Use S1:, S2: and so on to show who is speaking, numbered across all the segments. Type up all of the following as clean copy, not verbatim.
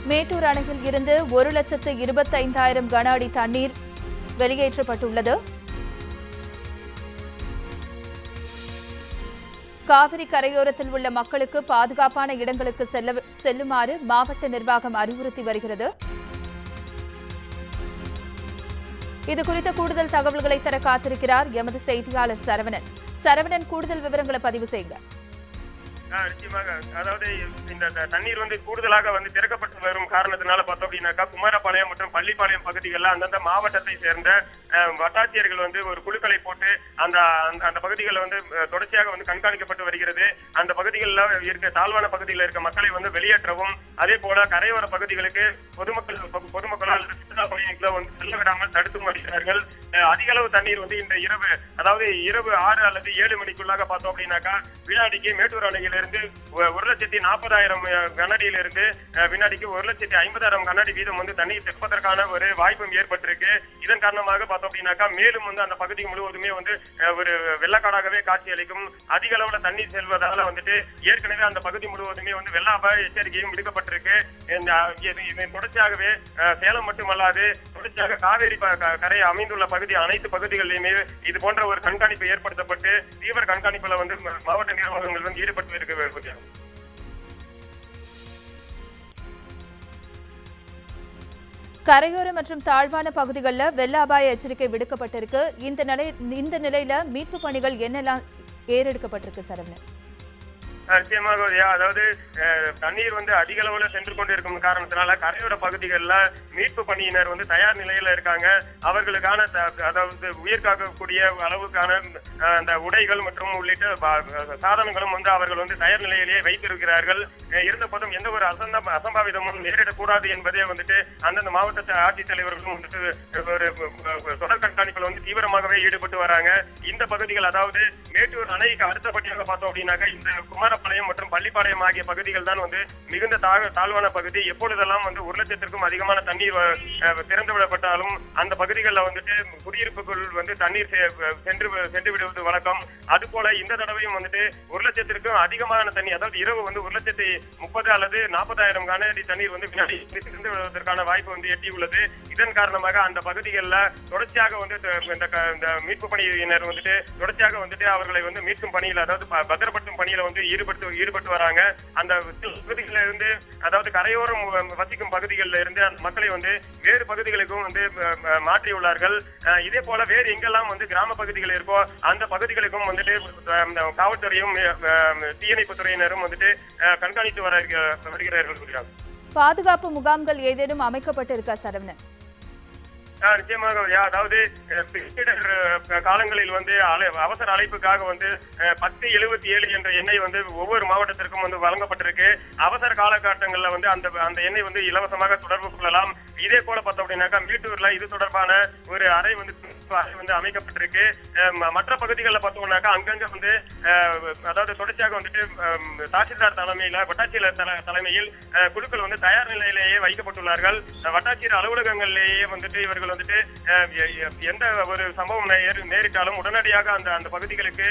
S1: மேட்டூர் அணையில் இருந்து 1,25,000 கன அடி தண்ணீர் வெளியேற்றப்பட்டுள்ளது. காவிரி கரையோரத்தில் உள்ள மக்களுக்கு பாதுகாப்பான இடங்களுக்கு செல்லுமாறு மாவட்ட நிர்வாகம் அறிவுறுத்தி வருகிறது. இதுகுறித்த கூடுதல் தகவல்களை தர காத்திருக்கிறார் எமது செய்தியாளர் சரவணன். சரவணன், கூடுதல் விவரங்களை பதிவு செய்யுங்க.
S2: நிச்சயமாக, அதாவது இந்த தண்ணீர் கூடுதலாக திறக்கப்பட்டு வரும் காரணத்தினால பார்த்தோம் அப்படின்னாக்கா குமாரபாளையம் மற்றும் பள்ளிப்பாளையம் பகுதிகளில் அந்தந்த மாவட்டத்தை சேர்ந்த வட்டாட்சியர்கள் ஒரு குழுக்களை போட்டு அந்த அந்த பகுதிகளில் தொடர்ச்சியாக கண்காணிக்கப்பட்டு வருகிறது. அந்த பகுதிகளில் இருக்க தாழ்வான பகுதிகளில் இருக்க மக்களை வெளியேற்றவும், அதே போல கரையோர பகுதிகளுக்கு பொதுமக்களால் சுற்றுலா பயணிகளை செல்ல விடாமல் தடுத்தும் வருகிறார்கள். அதிக அளவு தண்ணீர் இந்த இரவு, அதாவது இரவு 6 அல்லது 7 மணிக்குள்ளாக பார்த்தோம் அப்படின்னாக்கா வினாடிக்கு மேட்டூர் அணையில் இருந்து 1,40,000 கனஅடியிலிருந்து வினாடிக்கு 1,50,000 கனஅடி வீதம் தண்ணீர் திறப்பதற்கான ஒரு வாய்ப்பும் ஏற்பட்டிருக்கு. இதன் காரணமாக பார்த்தோம் அப்படின்னாக்கா மேலும் அந்த பகுதி முழுவதுமே ஒரு வெள்ளக்காடாகவே காட்சி அளிக்கும். அதிக அளவுல தண்ணீர் செல்வதால ஏற்கனவே அந்த பகுதி முழுவதுமே வெள்ள அபாய எச்சரிக்கையும் விடுக்கப்பட்டிருக்கு. தொடர்ச்சியாகவே சேலம் மட்டுமல்லாது தொடர்ச்சியாக காவேரி கரை அமைந்துள்ள பகுதி அனைத்து பகுதிகளிலுமே இது போன்ற ஒரு கண்காணிப்பு ஏற்படுத்தப்பட்டு தீவிர கண்காணிப்புல மாவட்ட நிர்வாகங்கள் ஈடுபட்டு இருக்கு.
S1: கரையோர மற்றும் தாழ்வான பகுதிகளில் வெள்ள அபாய எச்சரிக்கை விடுக்கப்பட்டிருக்கு. இந்த நிலையில மீட்பு பணிகள் என்னெல்லாம் ஏறெடுக்கப்பட்டிருக்கு சரவணன்?
S2: நிச்சயமாக, அதாவது தண்ணீர் அதிக அளவுல சென்று கொண்டிருக்கும் காரணத்தினால கரையோர பகுதிகளில் மீட்பு பணியினர் தயார் நிலையில இருக்காங்க. அவர்களுக்கான அதாவது உயிர் காக்கக்கூடிய அளவுக்கான அந்த உடைகள் மற்றும் உள்ளிட்ட சாதனங்களும் அவர்கள் தயார் நிலையிலேயே வைத்திருக்கிறார்கள். இருந்த போதும் எந்த ஒரு அசம்பாவிதமும் நேரிடக்கூடாது என்பதே அந்தந்த மாவட்ட ஆட்சித்தலைவர்களும் ஒரு தொடர் கண்காணிப்பில் தீவிரமாகவே ஈடுபட்டு வராங்க. இந்த பகுதிகள், அதாவது மேட்டூர் அணைக்கு அடுத்தபடியாக பார்த்தோம் அப்படின்னாக்கா இந்த குமாரபாளையம் மற்றும் பள்ளிப்பாளையம் ஆகிய பகுதிகள் தான் மிகுந்த தாழ்வான பகுதி. எப்பொழுதெல்லாம் 1,00,000க்கும் அதிகமான தண்ணீர் திறந்து விடப்பட்டாலும் அந்த பகுதிகளில் குடியிருப்புக்குள் தண்ணீர் சென்று விடுவது வழக்கம். அது போல இந்த தடவையும் 1,00,000க்கும் அதிகமான தண்ணீர், அதாவது இரவு 1,30,000 அல்லது 40,000 கன அடி தண்ணீர் வினாடி திறந்து விடுவதற்கான வாய்ப்பு எட்டியுள்ளது. இதன் காரணமாக அந்த பகுதிகளில் தொடர்ச்சியாக இந்த மீட்பு பணியினர் தொடர்ச்சியாக அவர்களை மீட்கும் பணியில், அதாவது பத்திரப்படுத்தும் பணியில ஈடுபட்டு வராங்க. அந்த பகுதிகளில் இருந்து, அதாவது கரையோரம் வசிக்கும் பகுதிகளில் இருந்து அந்த மக்களை வேறு பகுதிகளுக்கும் மாற்றியுள்ளார்கள். இதே போல வேறு எங்கெல்லாம் கிராம பகுதிகள் இருக்கோ அந்த பகுதிகளுக்கும் காவல்துறையும் தீயணைப்பு துறையினரும் கண்காணித்து வருகிறார்கள்.
S1: பாதுகாப்பு முகாம்கள் ஏதேனும் அமைக்கப்பட்டிருக்கா சரவணன்?
S2: நிச்சயமாக, அதாவது காலங்களில் அவசர அழைப்புக்காக 1077 என்ற எண்ணெய் ஒவ்வொரு மாவட்டத்திற்கும் வழங்கப்பட்டிருக்கு. அவசர காலகட்டங்கள்ல அந்த எண்ணெய் இலவசமாக தொடர்பு கொள்ளலாம். இதே போல பார்த்தோம் அப்படின்னாக்கா மீட்டூர்ல இது தொடர்பான ஒரு அறை அமைக்கப்பட்டிருக்கு. மற்ற பகுதிகளில் பார்த்தோம்னாக்கா அங்கங்க அதாவது தொடர்ச்சியாக தாசில்தார் தலைமையில, வட்டாட்சியர் தலைமையில் குழுக்கள் தயார் நிலையிலேயே வைக்கப்பட்டுள்ளார்கள். வட்டாட்சியர் அலுவலகங்களிலேயே இவர்கள் எந்த ஒரு சம்பவம் நேரிட்டாலும் உடனடியாக அந்த பகுதிகளுக்கு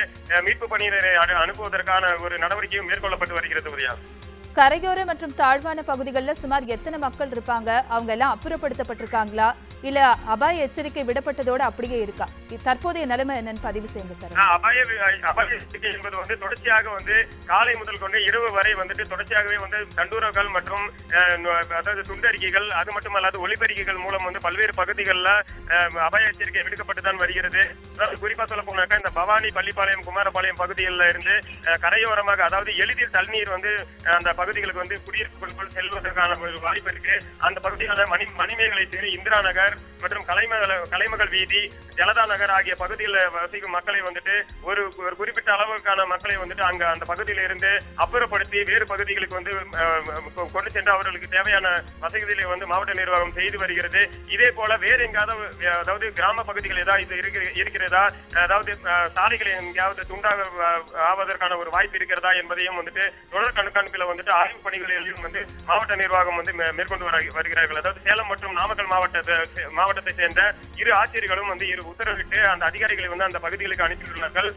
S2: மீட்பு பணியினரை அனுப்புவதற்கான ஒரு நடவடிக்கையும் மேற்கொள்ளப்பட்டு வருகிறது.
S1: கரையோர மற்றும் தாழ்வான பகுதிகளில் சுமார் எத்தனை மக்கள் இருப்பாங்க? அவங்க எல்லாம் அப்புறப்படுத்தப்பட்டிருக்காங்களா, இல்ல அபாய எச்சரிக்கை விடப்பட்டதோடு அப்படியே இருக்கா? தற்போதைய நிலைமை என்னன்னு பதிவு செய்யுங்க சார்.
S2: அபாய எச்சரிக்கை என்பது தொடர்ச்சியாக காலை முதல் கொண்டு இரவு வரை தொடர்ச்சியாகவே தண்டூரங்கள் மற்றும் அதாவது துண்டறிக்கைகள், அது மட்டுமல்லாது ஒலிபெருக்கிகள் மூலம் பல்வேறு பகுதிகளில் அபாய எச்சரிக்கை விடுக்கப்பட்டுதான் வருகிறது. குறிப்பா சொல்ல போனாக்கா இந்த பவானி, பள்ளிப்பாளையம், குமாரபாளையம் பகுதிகளில் இருந்து கரையோரமாக, அதாவது எளிதில் தண்ணீர் அந்த பகுதிகளுக்கு குடியிருப்புகளுக்குள் செல்வதற்கான ஒரு வாய்ப்பு இருக்கு. அந்த பகுதியான மணிமேகலை தெரு, இந்திரா நகர் மற்றும் கலைமகள் வீதி, ஜலதா நகர் ஆகிய பகுதிகளில் வசிக்கும் மக்களை ஒரு குறிப்பிட்ட அளவுக்கான மக்களை அங்க அந்த பகுதியில இருந்து அப்புறப்படுத்தி வேறு பகுதிகளுக்கு கொண்டு சென்று அவர்களுக்கு தேவையான வசதிகளை மாவட்ட நிர்வாகம் செய்து வருகிறது. இதே போல வேறு எங்காவது, அதாவது கிராம பகுதிகள் ஏதாவது இருக்கிறதா, அதாவது சாலைகளை எங்கேயாவது துண்டாக ஆவதற்கான ஒரு வாய்ப்பு இருக்கிறதா என்பதையும் தொடர் கண்காணிப்பில் ஆய்வு பணிகளையும் மாவட்ட நிர்வாகம் மேற்கொண்டு வருகிறார்கள். அதாவது சேலம் மற்றும் நாமக்கல் மாவட்டத்தை சேர்ந்த இரு ஆட்சியர்களும் இரு உத்தரவிட்டு அந்த அதிகாரிகளை அந்த பகுதிகளுக்கு அனுப்பியுள்ளார்கள்.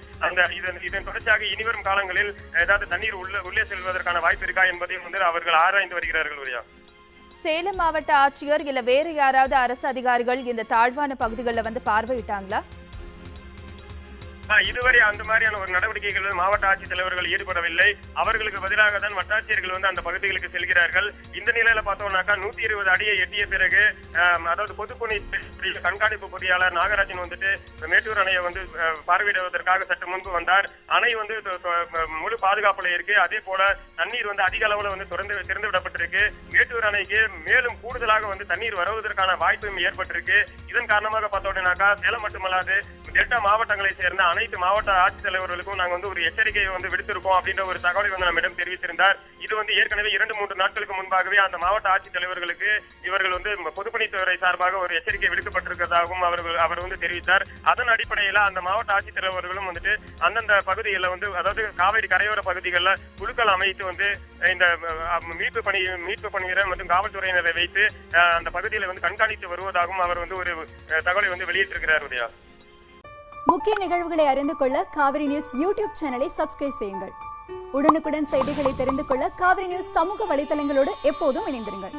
S2: இதன் தொடர்ச்சியாக இனிவரும் காலங்களில் ஏதாவது தண்ணீர் உள்ளே செல்வதற்கான வாய்ப்பு இருக்கா என்பதையும் அவர்கள் ஆராய்ந்து வருகிறார்கள்.
S1: சேலம் மாவட்ட ஆட்சியர் இல்ல வேற யாராவது அரசு அதிகாரிகள் இந்த தாழ்வான பகுதிகளில் வந்து பார்வையிட்டாங்களா?
S2: இதுவரை அந்த மாதிரியான ஒரு நடவடிக்கைகள் மாவட்ட ஆட்சித்தலைவர்கள் ஈடுபடவில்லை. அவர்களுக்கு பதிலாக தான் வட்டாட்சியர்கள் வந்து அந்த பகுதிகளுக்கு செல்கிறார்கள். இந்த நிலையில பார்த்தோம்னாக்கா 120 அடியை எட்டிய பிறகு அதாவது பொதுப்பணி கண்காணிப்பு பொறியாளர் நாகராஜன் வந்துட்டு மேட்டூர் அணையை வந்து பார்வையிடுவதற்காக சற்று முன்பு வந்தார். அணை வந்து முழு பாதுகாப்புல இருக்கு. அதே போல தண்ணீர் வந்து அதிக அளவுல வந்து திறந்து விடப்பட்டிருக்கு. மேட்டூர் அணைக்கு மேலும் கூடுதலாக வந்து தண்ணீர் வருவதற்கான வாய்ப்பும் ஏற்பட்டிருக்கு. இதன் காரணமாக பார்த்தோம்னாக்கா சேலம் மட்டுமல்லாது டெல்டா மாவட்டங்களை சேர்ந்த அனைத்து மாவட்ட ஆட்சித்தலைவர்களுக்கும் நாங்கள் வந்து ஒரு எச்சரிக்கையை வந்து விடுத்திருக்கோம் அப்படின்ற ஒரு தகவலை வந்து நம்மிடம் தெரிவித்திருந்தார். இது வந்து ஏற்கனவே 2-3 நாட்களுக்கு முன்பாகவே அந்த மாவட்ட ஆட்சித்தலைவர்களுக்கு இவர்கள் வந்து பொதுப்பணித்துறை சார்பாக ஒரு எச்சரிக்கை விடுக்கப்பட்டிருக்கிறதாகவும் அவர் வந்து தெரிவித்தார். அதன் அடிப்படையில் அந்த மாவட்ட ஆட்சித்தலைவர்களும் வந்துட்டு அந்தந்த பகுதிகளில் வந்து அதாவது காவிரி கரையோர பகுதிகளில் குழுக்கள் அமைத்து வந்து இந்த மீட்பு பணியினர் மற்றும் காவல்துறையினரை வைத்து அந்த பகுதியில் வந்து கண்காணித்து வருவதாகவும் அவர் வந்து ஒரு தகவலை வந்து வெளியிட்டிருக்கிறார். உதயா,
S3: முக்கிய நிகழ்வுகளை அறிந்து கொள்ள காவிரி நியூஸ் யூடியூப் சேனலை சப்ஸ்கிரைப் செய்யுங்கள். உடனுக்குடன் செய்திகளை தெரிந்து கொள்ள காவிரி நியூஸ் சமூக வலைதளங்களோடு எப்போதும் இணைந்திருங்கள்.